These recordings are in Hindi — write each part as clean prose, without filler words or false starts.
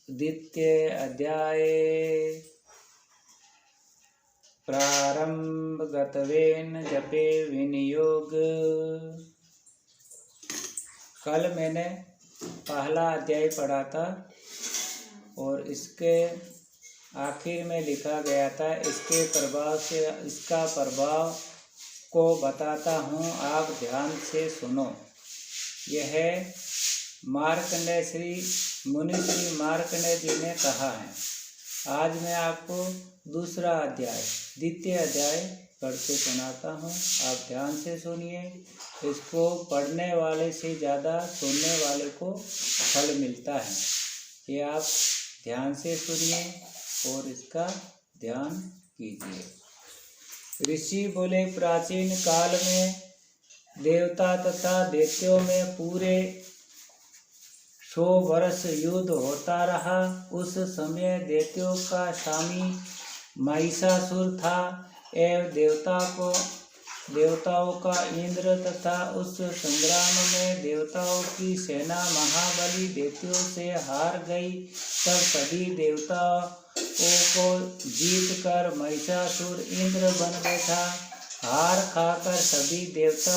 द्वितीय अध्याय प्रारंभ गतवेन जपे विनियोग। कल मैंने पहला अध्याय पढ़ा था और इसके आखिर में लिखा गया था इसके प्रभाव से इसका प्रभाव को बताता हूँ, आप ध्यान से सुनो। यह मार्कंडेय मुनि श्री मार्कंडेय जी ने कहा है। आज मैं आपको दूसरा अध्याय द्वितीय अध्याय पढ़ के सुनाता हूँ, आप ध्यान से सुनिए। इसको पढ़ने वाले से ज़्यादा सुनने वाले को फल मिलता है। ये आप ध्यान से सुनिए और इसका ध्यान कीजिए। ऋषि बोले, प्राचीन काल में देवता तथा दैत्यों में पूरे 100 वर्ष युद्ध होता रहा। उस समय दैत्यों का स्वामी महिषासुर था एवं देवताओं का इंद्र तथा उस संग्राम में देवताओं की सेना महाबली दैत्यों से हार गई। तब सभी देवताओं को जीत कर महिषासुर इंद्र बन बैठा। हार खाकर सभी देवता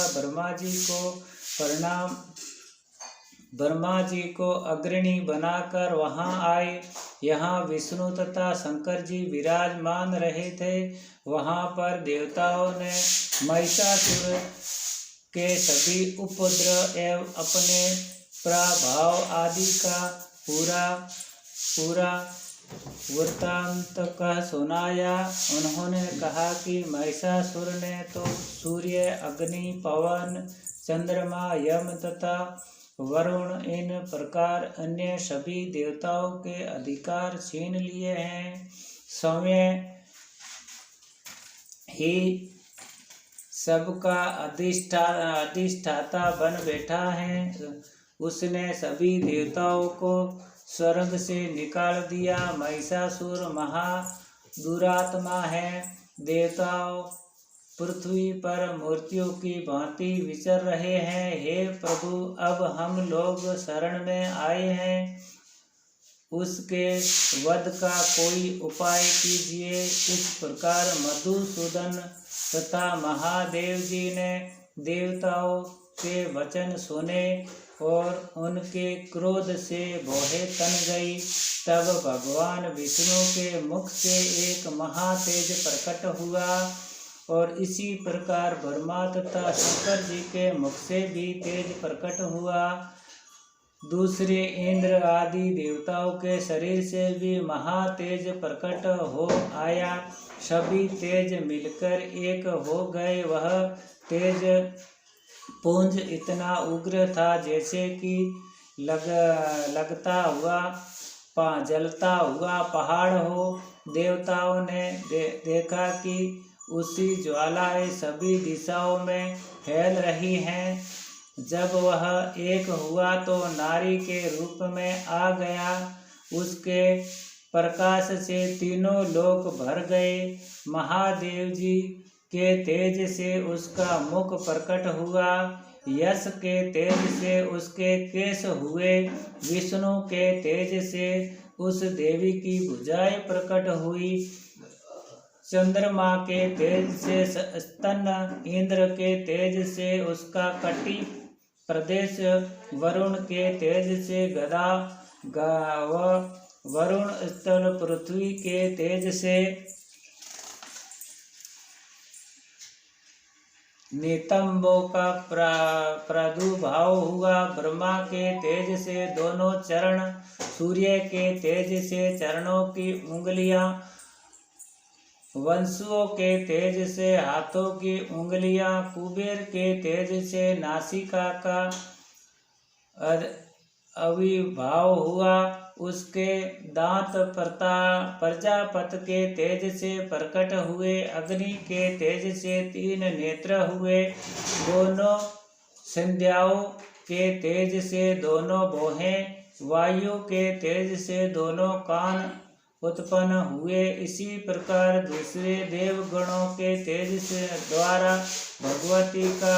ब्रह्मा जी को अग्रणी बनाकर वहां आए। यहाँ विष्णु तथा शंकर जी विराजमान रहे थे। वहां पर देवताओं ने महिषासुर के सभी उपद्रव एवं अपने प्रभाव आदि का पूरा वृत्तांत कह सुनाया। उन्होंने कहा कि महिषासुर ने तो सूर्य, अग्नि, पवन, चंद्रमा, यम तथा वरुण इन प्रकार अन्य सभी देवताओं के अधिकार छीन लिए हैं। स्वयं ही सबका अधिष्ठाता बन बैठा है। उसने सभी देवताओं को स्वर्ग से निकाल दिया। महिषासुर महा दुरात्मा है। देवताओं पृथ्वी पर मूर्तियों की भांति विचर रहे हैं। हे प्रभु, अब हम लोग शरण में आए हैं, उसके वध का कोई उपाय कीजिए। इस प्रकार मधुसूदन तथा महादेव जी ने देवताओं के वचन सुने और उनके क्रोध से भौहें तन गई। तब भगवान विष्णु के मुख से एक महातेज प्रकट हुआ और इसी प्रकार ब्रह्मा तथा शंकर जी के मुख से भी तेज प्रकट हुआ। दूसरे इंद्र आदि देवताओं के शरीर से भी महातेज प्रकट हो आया। सभी तेज मिलकर एक हो गए। वह तेज पुंज इतना उग्र था जैसे कि जलता हुआ पहाड़ हो। देवताओं ने देखा कि उसी ज्वालाएं सभी दिशाओं में फैल रही हैं। जब वह एक हुआ तो नारी के रूप में आ गया। उसके प्रकाश से तीनों लोक भर गए। महादेव जी के तेज से उसका मुख प्रकट हुआ। यश के तेज से उसके केश हुए। विष्णु के तेज से उस देवी की भुजाएं प्रकट हुई। चंद्रमा के तेज से स्तन, इंद्र के तेज से उसका कटी प्रदेश, वरुण के तेज से गदा वरुण स्थल, पृथ्वी के तेज से नितंबों का प्रादुर्भाव हुआ। ब्रह्मा के तेज से दोनों चरण, सूर्य के तेज से चरणों की उंगलियां, वंशुओं के तेज से हाथों की उंगलियां, कुबेर के तेज से नासिका का आविर्भाव हुआ। उसके दांत प्रजापति के तेज से प्रकट हुए। अग्नि के तेज से 3 नेत्र हुए। दोनों संध्याओं के तेज से दोनों भौहें, वायु के तेज से दोनों कान उत्पन्न हुए। इसी प्रकार दूसरे देवगणों के तेज से द्वारा भगवती का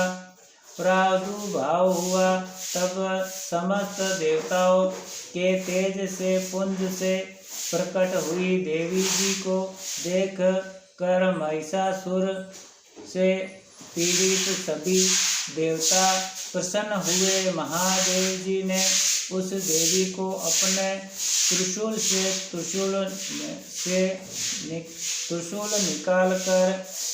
प्रादुर्भाव हुआ, तब समस्त देवताओं के तेज से पुंज से प्रकट हुई देवी जी को देख कर महिषासुर से पीड़ित सभी देवता प्रसन्न हुए। महादेव जी ने उस देवी को अपने त्रिशूल निकाल कर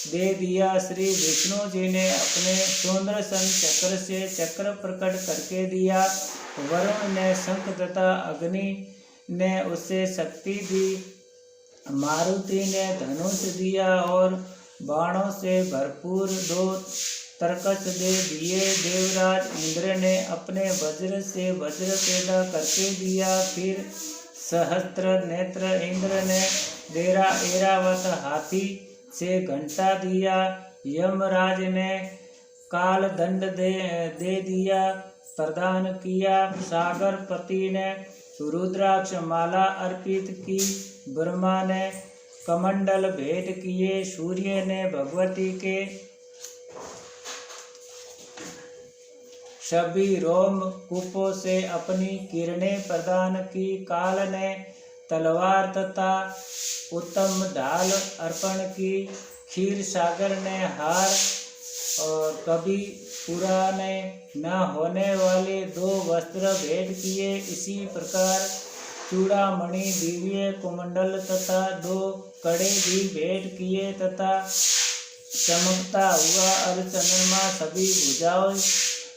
दे दिया। श्री विष्णु जी ने अपने सुदर्शन चक्र से चक्र प्रकट करके दिया। वरुण ने शंख तथा अग्नि ने उसे शक्ति दी। मारुति ने धनुष दिया और बाणों से भरपूर 2 तरकस दे दिए। देवराज इंद्र ने अपने वज्र से वज्र पैदा करके दिया। फिर सहस्त्र नेत्र इंद्र ने ऐरावत हाथी से घंटा दिया। यमराज ने काल दंड दे दिया प्रदान किया। सागर पति ने रुद्राक्ष माला अर्पित की। ब्रह्मा ने कमंडल भेंट किए। सूर्य ने भगवती के सभी रोम कूपों से अपनी किरणें प्रदान की। काल ने तलवार तथा उत्तम ढाल अर्पण की। क्षीर सागर ने हार और कभी पुराने न होने वाले 2 वस्त्र भेंट किए। इसी प्रकार चूड़ामणि, दिव्य कुमंडल तथा 2 कड़े भी भेंट किए तथा चमकता हुआ अर्धचंद्रमा सभी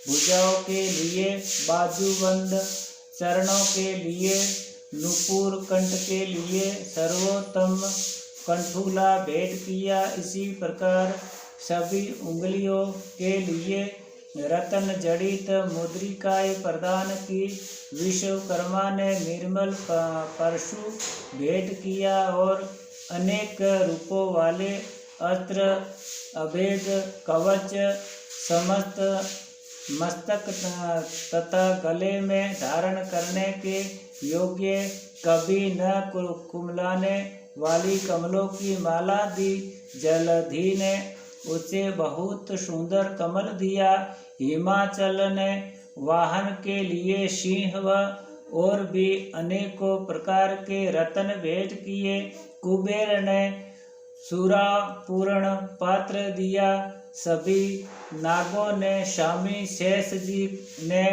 भुजाओं के लिए, बाजूबंद चरणों के लिए, नुपुर कंठ के लिए सर्वोत्तम कंठूला भेंट किया। इसी प्रकार सभी उंगलियों के लिए रत्न जड़ित मुद्रिकाएं प्रदान की। विश्वकर्मा ने निर्मल परशु भेंट किया और अनेक रूपों वाले अस्त्र, अभेद कवच, समस्त मस्तक तथा गले में धारण करने के योग्य, कभी न कुमलाने वाली कमलों की माला दी। जलधि ने उसे बहुत सुंदर कमल दिया। हिमाचल ने वाहन के लिए सिंह व और भी अनेकों प्रकार के रत्न भेंट किए। कुबेर ने सुरापूर्ण पात्र दिया। सभी नागों ने स्वामी शेष जी ने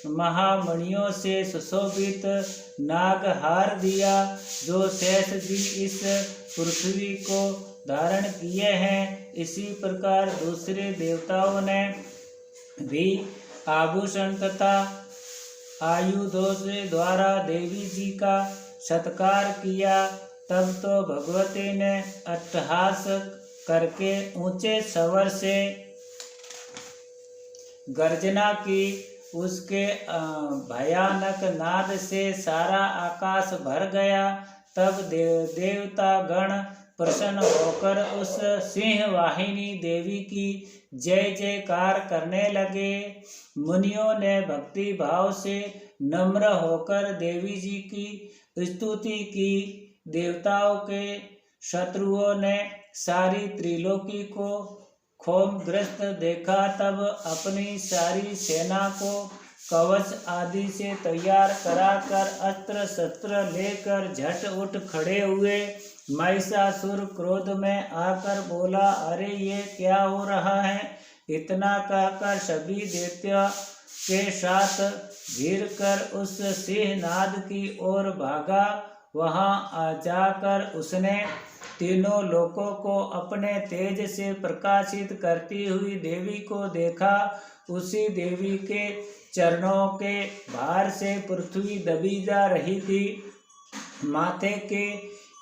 महामणियों से सुशोभित नागहार दिया, जो शेष जी इस पृथ्वी को धारण किए हैं। इसी प्रकार दूसरे देवताओं ने भी आभूषण तथा आयुधों से द्वारा देवी जी का सत्कार किया। तब तो भगवती ने अट्टहास करके ऊंचे स्वर से गर्जना की। उसके भयानक नाद से सारा आकाश भर गया। तब देवता गण प्रसन्न होकर उस सिंह वाहिनी देवी की जय जयकार करने लगे। मुनियों ने भक्ति भाव से नम्र होकर देवी जी की स्तुति की। देवताओं के शत्रुओं ने सारी त्रिलोकी को क्षोभग्रस्त देखा। तब अपनी सारी सेना को कवच आदि से तैयार कराकर अस्त्र शस्त्र लेकर झट उठ खड़े हुए। महिषासुर क्रोध में आकर बोला, अरे ये क्या हो रहा है? इतना कहकर सभी दैत्यों के साथ घिर कर उस सिंहनाद की ओर भागा। वहां जाकर उसने तीनों लोकों को अपने तेज से प्रकाशित करती हुई देवी को देखा। उसी देवी के चरणों के भार से पृथ्वी दबी जा रही थी। माथे के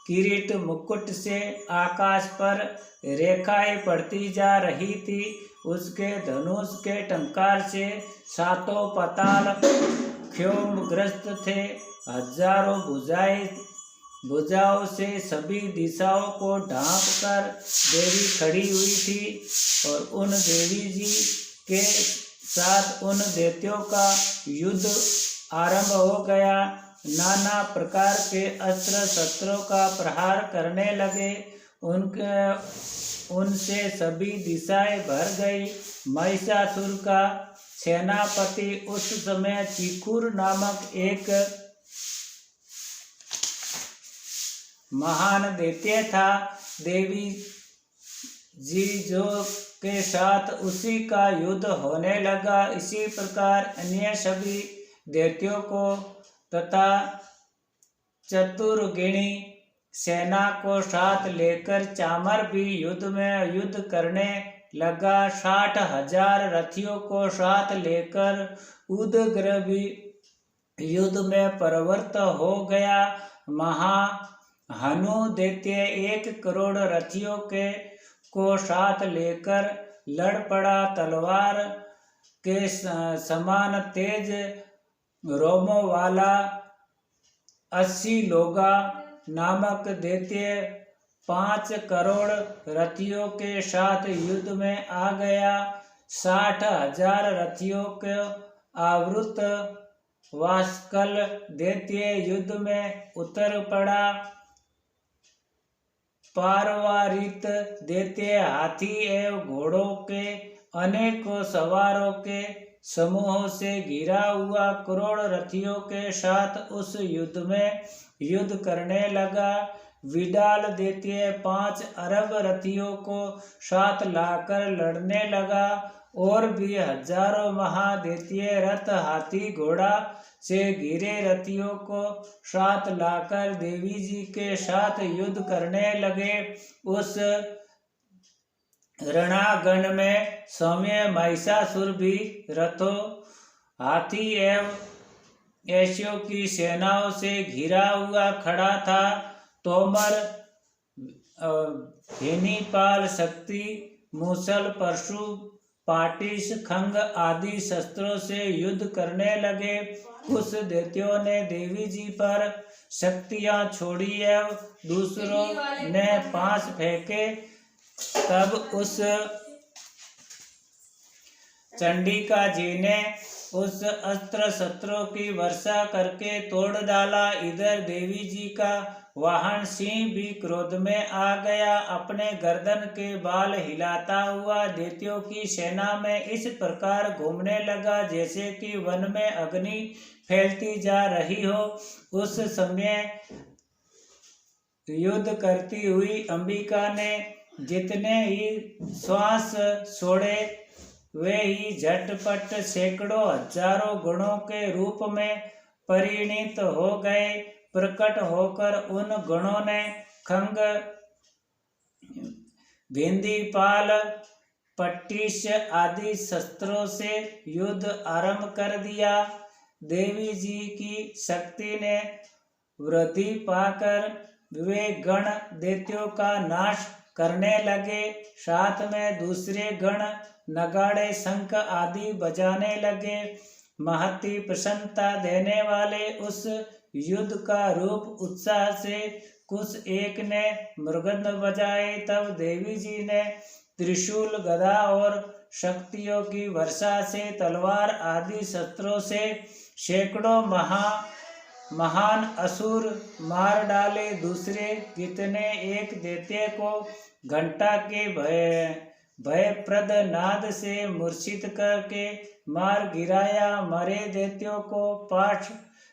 किरीट मुकुट से आकाश पर रेखाएं पड़ती जा रही थी। उसके धनुष के टंकार से सातों पाताल क्षोभग्रस्त थे। हजारों भुजाओं से सभी दिशाओं को ढांप कर देवी खड़ी हुई थी और उन देवी जी के साथ उन दैत्यों का युद्ध आरंभ हो गया। नाना प्रकार के अस्त्र शस्त्रों का प्रहार करने लगे। उनसे सभी दिशाएं भर गई। महिषासुर का सेनापति उस समय चिकुर नामक एक महान दैत्य था। देवी जी जो के साथ उसी का युद्ध होने लगा। इसी प्रकार अन्य सभी दैत्यों को तथा चतुर्गिणी सेना को साथ लेकर चामर भी युद्ध करने लगा। 60,000 रथियों को साथ लेकर उदग्र भी युद्ध में प्रवृत्त हो गया। महाहनु दैत्य 1 करोड़ रथियों को साथ लेकर लड़ पड़ा। तलवार के समान तेज रोमों वाला 80 लोगा नामक दैत्य 5 करोड़ रथियों के साथ युद्ध में आ गया। 60,000 रथियों को आवृत वास्कल दैत्य युद्ध में उतर पड़ा। पार्वारित दैत्य हाथी एवं घोड़ों के अनेकों सवारों के समूहों से घिरा हुआ करोड़ रथियों के साथ उस युद्ध में युद्ध करने लगा। विडाल दैत्य 5 अरब रथियों को साथ लाकर लड़ने लगा। और भी हजारों महादैत्य रथ हाथी घोड़ा से घिरे रथियों को साथ लाकर देवी जी के साथ युद्ध करने लगे। उस रणांगण में सौम्य महिषासुर भी रथों हाथी एवं ऐश्यों की सेनाओं से घिरा हुआ खड़ा था। तोमर भेनीपाल शक्ति मूसल परशु पाटिश खंग आदि शस्त्रों से युद्ध करने लगे। उस दैत्यों ने देवी जी पर शक्तियां छोड़ी एवं दूसरों ने पास फेंके। तब उस चंडिका जी ने उस अस्त्र शस्त्रों की वर्षा करके तोड़ डाला। इधर देवी जी का वाहन सिंह भी क्रोध में आ गया। अपने गर्दन के बाल हिलाता हुआ दैत्यों की सेना में इस प्रकार घूमने लगा जैसे कि वन में अग्नि फैलती जा रही हो। उस समय युद्ध करती हुई अंबिका ने जितने ही श्वास छोड़े वे ही झटपट सैकड़ों हजारों गणों के रूप में परिणित हो गए। प्रकट होकर उन गणों ने खंग भेंदीपाल पट्टिश आदि शस्त्रों से युद्ध आरंभ कर दिया। देवी जी की शक्ति ने वृद्धि पाकर वे गण दैत्यों का नाश करने लगे। साथ में दूसरे गण नगाड़े शंख आदि बजाने लगे। महती प्रसन्नता देने वाले उस युद्ध का रूप उत्साह से कुछ एक ने मृदंग बजाए। तब देवी जी ने त्रिशूल गदा और शक्तियों की वर्षा से तलवार आदि शस्त्रों से सैकड़ों महान असुर मार डाले। दूसरे कितने एक दैत्य को घंटा के भयप्रद नाद से मूर्छित करके मार गिराया। मरे दैत्यों को पाश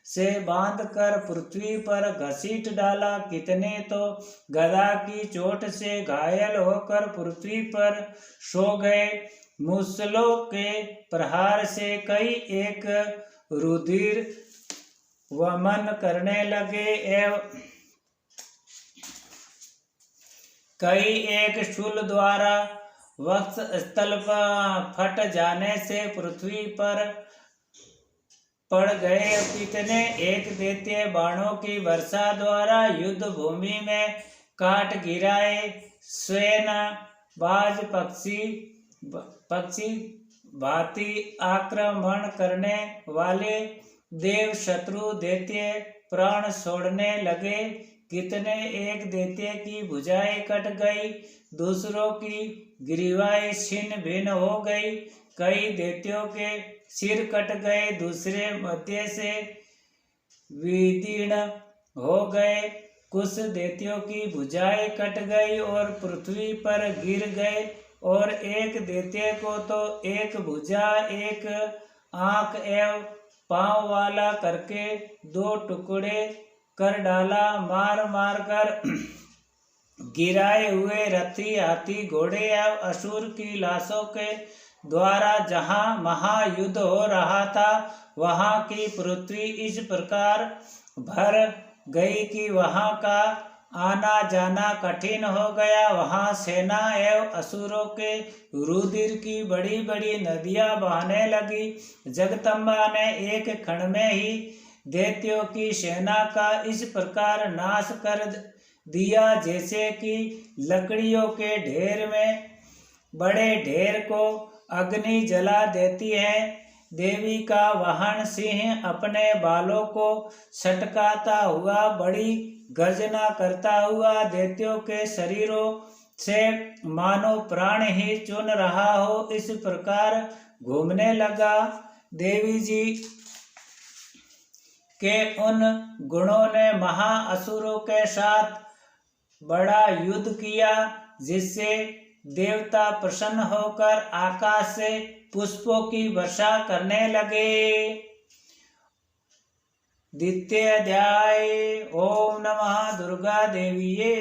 से बांधकर पृथ्वी पर घसीट डाला। कितने तो गदा की चोट से घायल होकर पृथ्वी पर सो गए। मूसलों के प्रहार से कई एक रुधिर वमन करने लगे एवं कई एक शूल द्वारा वक्ष स्थल पर फट जाने से पृथ्वी पर पड़ गए। कितने एक दैत्य बाणों की वर्षा द्वारा युद्ध भूमि में काट गिराए। स्वयं बाज पक्षी भांति आक्रमण करने वाले देव शत्रु दैत्य प्राण छोड़ने लगे। कितने एक दैत्य की भुजाएं कट गई, दूसरों की ग्रीवाएं छिन्न भिन्न हो गई। कई दैत्यों के सिर कट गए, दूसरे मध्य से विदीर्ण हो गए। कुछ दैत्यों की भुजाएं कट गई और पृथ्वी पर गिर गए और एक दैत्य को तो एक भुजा एक आंख एवं पांव वाला करके 2 टुकड़े कर डाला। मार मार कर गिराए हुए रथी हाथी घोड़े एवं असुर की लाशों के द्वारा जहाँ महायुद्ध हो रहा था वहाँ की पृथ्वी इस प्रकार भर गई कि वहाँ का आना जाना कठिन हो गया। वहाँ सेना एवं असुरों के रुधिर की बड़ी बड़ी नदियाँ बहने लगी। जगदम्बा ने एक क्षण में ही दैत्यों की सेना का इस प्रकार नाश कर दिया जैसे कि लकड़ियों के ढेर में बड़े ढेर को अग्नि जला देती है। देवी का वाहन सिंह अपने बालों को सटकाता हुआ बड़ी गर्जना करता हुआ दैत्यों के शरीरों से मानो प्राण ही चुन रहा हो इस प्रकार घूमने लगा। देवी जी के उन गुणों ने महाअसुरों के साथ बड़ा युद्ध किया जिससे देवता प्रसन्न होकर आकाश से पुष्पों की वर्षा करने लगे। द्वितीय अध्याय। ओम नमः दुर्गा देवीये